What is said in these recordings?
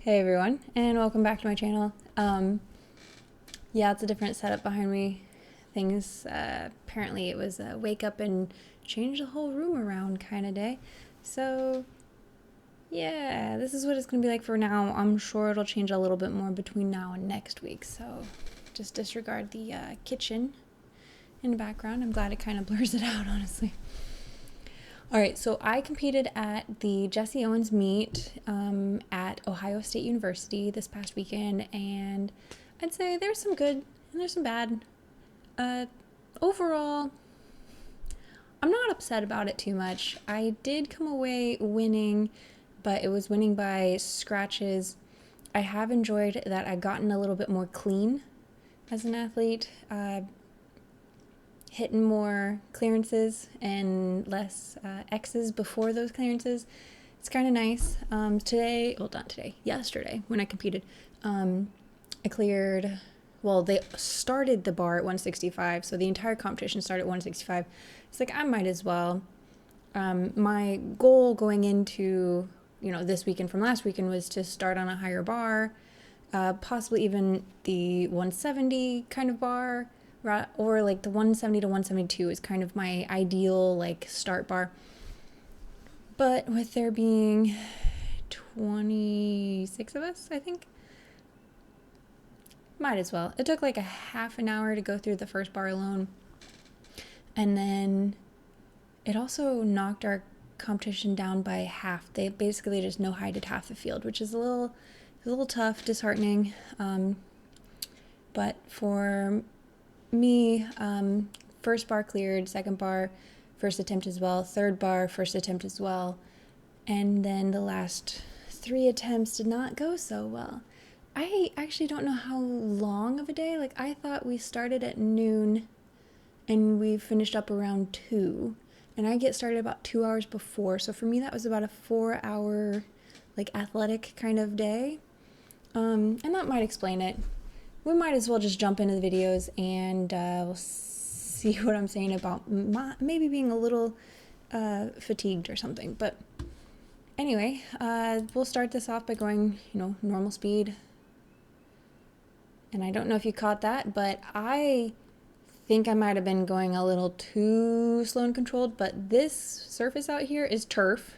Hey everyone, and welcome back to my channel. Yeah, it's a different setup behind me. Apparently it was a wake up and change the whole room around kind of day. So yeah, this is what it's gonna be like for now. I'm sure it'll change a little bit more between now and next week. So just disregard the kitchen in the background. I'm glad it kind of blurs it out, honestly. All right, so I competed at the Jesse Owens meet at Ohio State University this past weekend, and I'd say there's some good and there's some bad. Overall, I'm not upset about it too much. I did come away winning, but it was winning by scratches. I have enjoyed that I've gotten a little bit more clean as an athlete. Hitting more clearances and less X's before those clearances. It's kind of nice. Yesterday when I competed, I cleared, they started the bar at 165, so the entire competition started at 165. It's like, I might as well. My goal going into, this weekend from last weekend was to start on a higher bar, possibly even the 170 kind of bar, or like the 170 to 172 is kind of my ideal start bar. But with there being 26 of us, I think, might as well. It took like a half an hour to go through the first bar alone, and then it also knocked our competition down by half. They basically just no-heighted half the field, which is a little tough, disheartening. But for me, first bar cleared, second bar, first attempt as well, third bar, first attempt as well, and then the last 3 attempts did not go so well. I actually don't know how long of a day. I thought we started at noon and we finished up around 2, and I get started about 2 hours before, so for me that was about a 4-hour athletic kind of day, and that might explain it. We might as well just jump into the videos and we'll see what I'm saying about maybe being a little fatigued or something. But anyway, we'll start this off by going, normal speed. And I don't know if you caught that, but I think I might have been going a little too slow and controlled. But this surface out here is turf,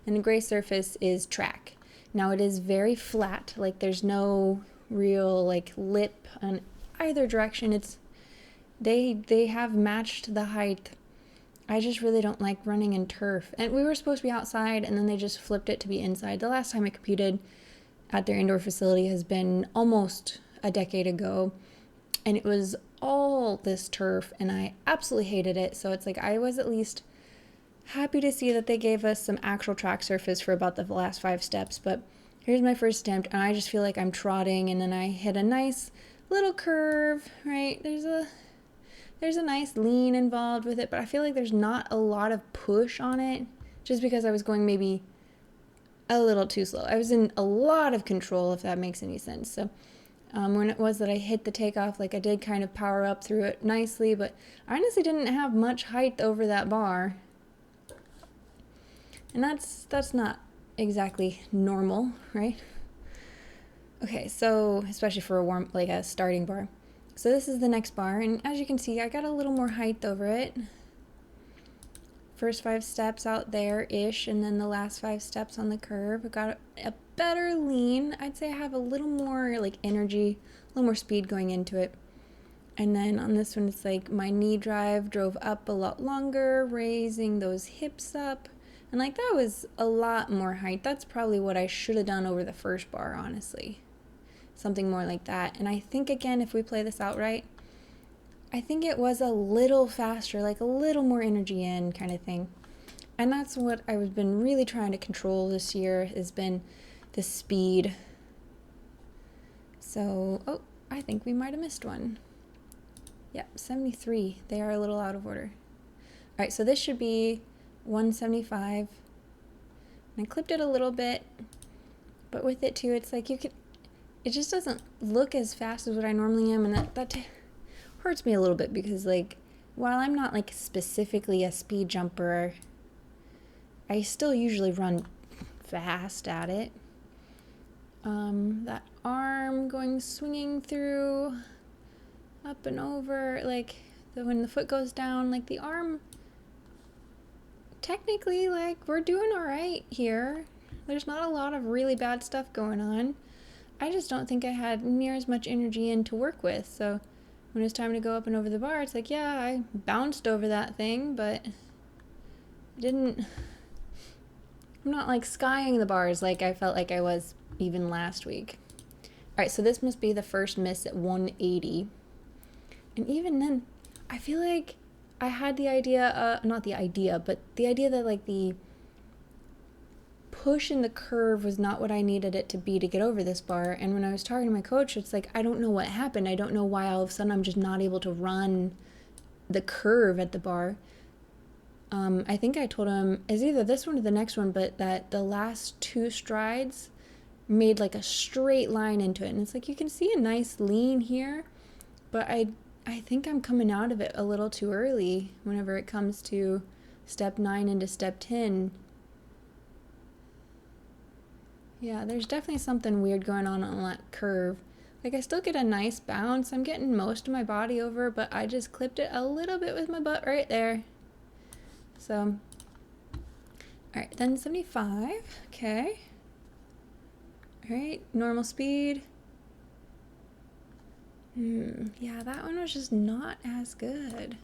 and the gray surface is track. Now it is very flat, there's no real lip on either direction. It's they have matched the height. I just really don't like running in turf, and we were supposed to be outside, and then they just flipped it to be inside. The last time I competed at their indoor facility has been almost a decade ago, and it was all this turf, and I absolutely hated it. So it's I was at least happy to see that they gave us some actual track surface for about the last 5 steps. But here's my first attempt, and I just feel like I'm trotting, and then I hit a nice little curve, right? There's a nice lean involved with it, but I feel like there's not a lot of push on it, just because I was going maybe a little too slow. I was in a lot of control, if that makes any sense. So when it was that I hit the takeoff, I did kind of power up through it nicely, but I honestly didn't have much height over that bar. And that's not exactly normal, right? Okay, so especially for a starting bar. So this is the next bar, and as you can see, I got a little more height over it. First 5 steps out there-ish, and then the last 5 steps on the curve. I got a better lean. I'd say I have a little more energy, a little more speed going into it. And then on this one, it's my knee drive drove up a lot longer, raising those hips up. And that was a lot more height. That's probably what I should have done over the first bar, honestly. Something more like that. And I think, again, if we play this out right, I think it was a little faster, a little more energy in kind of thing. And that's what I've been really trying to control this year, has been the speed. So, I think we might have missed one. Yep, 73. They are a little out of order. All right, so this should be 175. And I clipped it a little bit, but with it too, it's it just doesn't look as fast as what I normally am, and that hurts me a little bit, because while I'm not specifically a speed jumper, I still usually run fast at it. That arm going swinging through, up and over, like when the foot goes down, like the arm, technically, like we're doing all right here. There's not a lot of really bad stuff going on. I just don't think I had near as much energy in to work with. So when it was time to go up and over the bar, it's like, yeah, I bounced over that thing, but I didn't. I'm not like skying the bars like I felt like I was even last week. All right, so this must be the first miss at 180. And even then, I feel like I had the idea, not the idea, but the idea that like the push in the curve was not what I needed it to be to get over this bar. And when I was talking to my coach, it's like, I don't know what happened. I don't know why all of a sudden I'm just not able to run the curve at the bar. I think I told him, it's either this one or the next one, but that the last two strides made like a straight line into it. And it's like, you can see a nice lean here, but I think I'm coming out of it a little too early whenever it comes to step 9 into step 10. Yeah, there's definitely something weird going on that curve. Like, I still get a nice bounce. I'm getting most of my body over, but I just clipped it a little bit with my butt right there. So, all right, then 75. Okay. All right, normal speed. Yeah, that one was just not as good.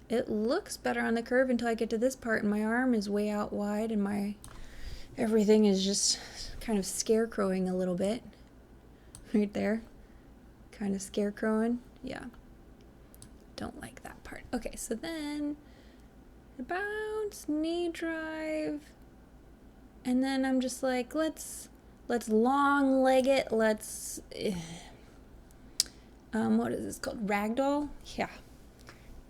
It looks better on the curve until I get to this part and my arm is way out wide and my everything is just kind of scarecrowing a little bit. Right there. Kind of scarecrowing. Yeah. Don't like that part. Okay, so then bounce, knee drive. And then I'm just like, let's long leg it. Let's what is this called? Ragdoll? Yeah.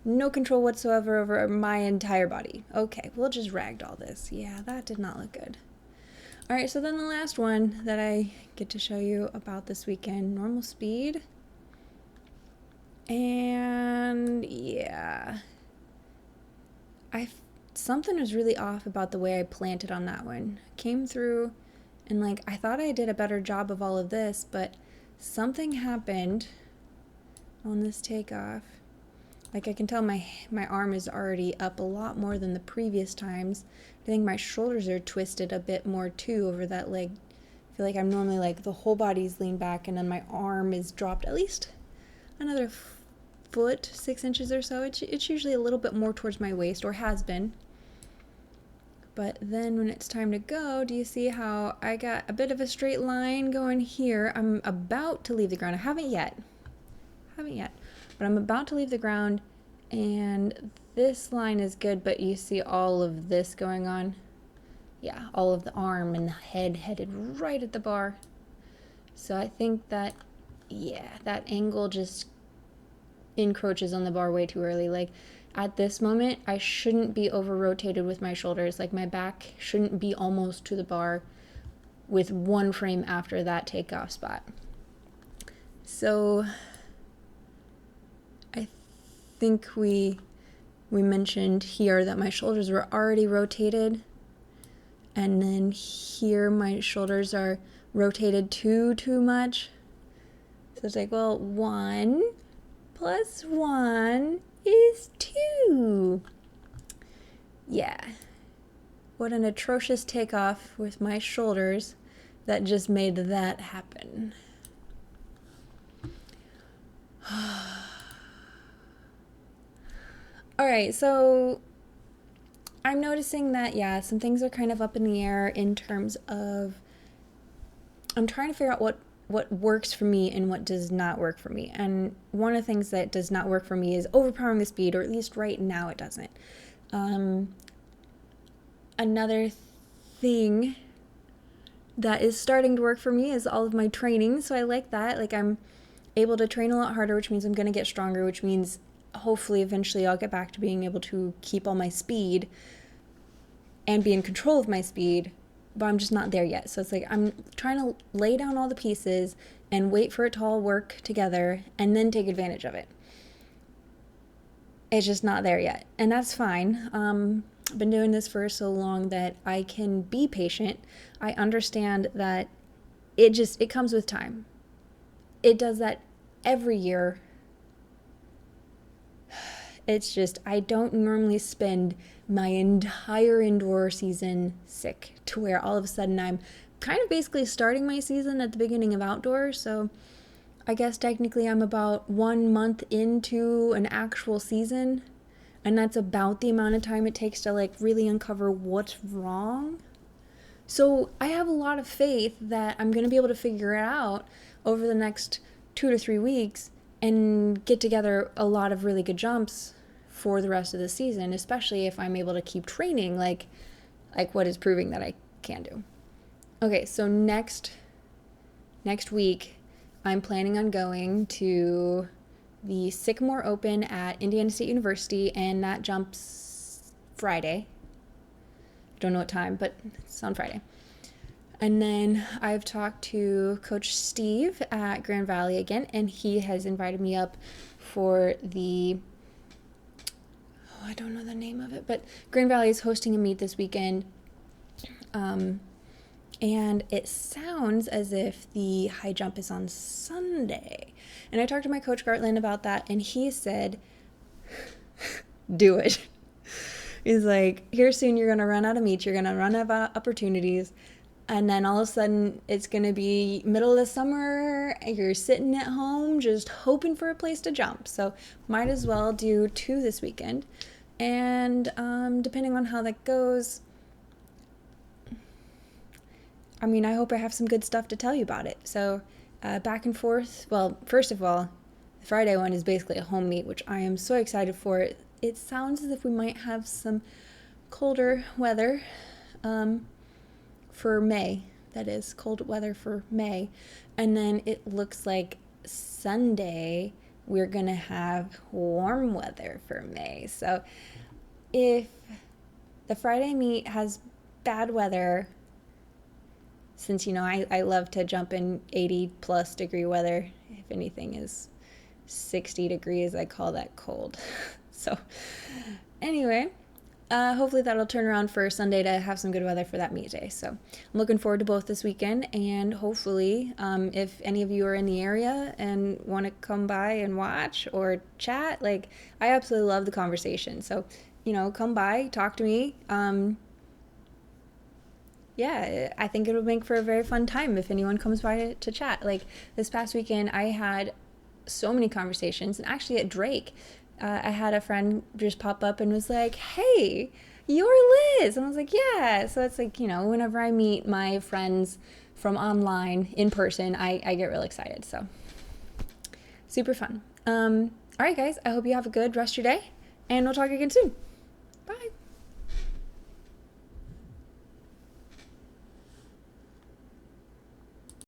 No control whatsoever over my entire body. Okay, we'll just ragdoll this. Yeah, that did not look good. All right, so then the last one that I get to show you about this weekend, normal speed. And yeah, something was really off about the way I planted on that one. Came through and like I thought I did a better job of all of this, but something happened on this takeoff. Like I can tell my arm is already up a lot more than the previous times. I think my shoulders are twisted a bit more too over that leg. I feel like I'm normally like the whole body's leaned back and then my arm is dropped at least another foot, 6 inches or so. It's usually a little bit more towards my waist, or has been. But then when it's time to go, do you see how I got a bit of a straight line going here? I'm about to leave the ground. I haven't yet, but I'm about to leave the ground, and this line is good, but you see all of this going on. Yeah, all of the arm and the head headed right at the bar. So I think that, yeah, that angle just encroaches on the bar way too early. Like at this moment, I shouldn't be over rotated with my shoulders. Like my back shouldn't be almost to the bar with one frame after that takeoff spot. So I think we mentioned here that my shoulders were already rotated, and then here my shoulders are rotated too much. So it's like, well, 1 plus 1 is 2. Yeah. What an atrocious takeoff with my shoulders that just made that happen. All right, so I'm noticing that, yeah, some things are kind of up in the air in terms of, I'm trying to figure out what works for me and what does not work for me. And one of the things that does not work for me is overpowering the speed, or at least right now it doesn't. Another thing that is starting to work for me is all of my training. So I like that. Like I'm able to train a lot harder, which means I'm going to get stronger, which means hopefully eventually I'll get back to being able to keep all my speed and be in control of my speed, but I'm just not there yet. So it's like I'm trying to lay down all the pieces and wait for it to all work together and then take advantage of it. It's just not there yet, and that's fine. I've been doing this for so long that I can be patient. I understand that it comes with time. It does that every year. It's just, I don't normally spend my entire indoor season sick to where all of a sudden I'm kind of basically starting my season at the beginning of outdoor. So I guess technically I'm about 1 month into an actual season. And that's about the amount of time it takes to like really uncover what's wrong. So I have a lot of faith that I'm going to be able to figure it out over the next 2 to 3 weeks and get together a lot of really good jumps for the rest of the season, especially if I'm able to keep training like what is proving that I can do. Okay, so next week I'm planning on going to the Sycamore Open at Indiana State University, and that jumps Friday. Don't know what time, but it's on Friday. And then I've talked to Coach Steve at Grand Valley again, and he has invited me up for the, I don't know the name of it, but Grand Valley is hosting a meet this weekend. And it sounds as if the high jump is on Sunday. And I talked to my coach Gartland about that, and he said, do it. He's like, here soon you're going to run out of meets, you're going to run out of opportunities, and then all of a sudden it's going to be middle of the summer, and you're sitting at home just hoping for a place to jump. So might as well do 2 this weekend. And depending on how that goes, I mean, I hope I have some good stuff to tell you about it. So back and forth. Well, first of all, the Friday one is basically a home meet, which I am so excited for. It sounds as if we might have some colder weather for May. That is, cold weather for May. And then it looks like Sunday we're going to have warm weather for May. So if the Friday meet has bad weather, since, I love to jump in 80 plus degree weather. If anything is 60 degrees, I call that cold. So anyway, hopefully that'll turn around for Sunday to have some good weather for that meet day. So I'm looking forward to both this weekend, and hopefully if any of you are in the area and want to come by and watch or chat, like, I absolutely love the conversation. So, come by, talk to me. Yeah, I think it'll make for a very fun time if anyone comes by to chat. Like this past weekend, I had so many conversations, and actually at Drake, I had a friend just pop up and was like, "Hey, you're Liz," and I was like, "Yeah." So it's like, whenever I meet my friends from online in person, I get real excited. So super fun. All right, guys, I hope you have a good rest of your day, and we'll talk again soon. Bye.